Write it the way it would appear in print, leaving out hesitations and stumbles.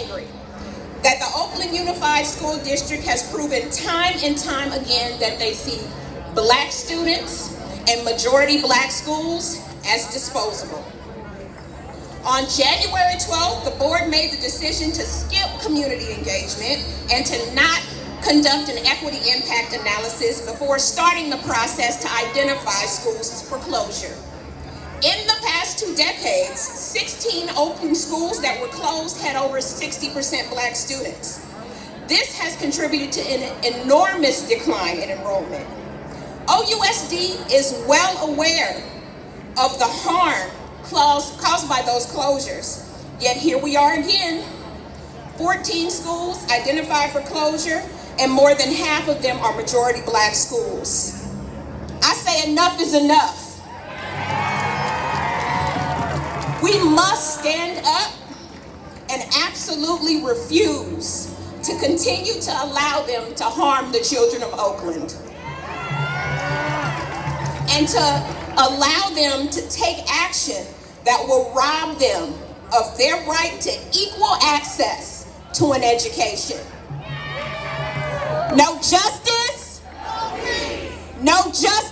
angry that the Oakland Unified School District has proven time and time again that they see black students and majority black schools as disposable. On January 12th, the board made the decision to skip community engagement and to not conduct an equity impact analysis before starting the process to identify schools for closure. In the past 2 decades, 16 Oakland schools that were closed had over 60% black students. This has contributed to an enormous decline in enrollment. OUSD is well aware of the harm caused by those closures. Yet here we are again, 14 schools identified for closure, and more than half of them are majority black schools. I say enough is enough. We must stand up and absolutely refuse to continue to allow them to harm the children of Oakland, and to allow them to take action that will rob them of their right to equal access to an education. No justice, no justice.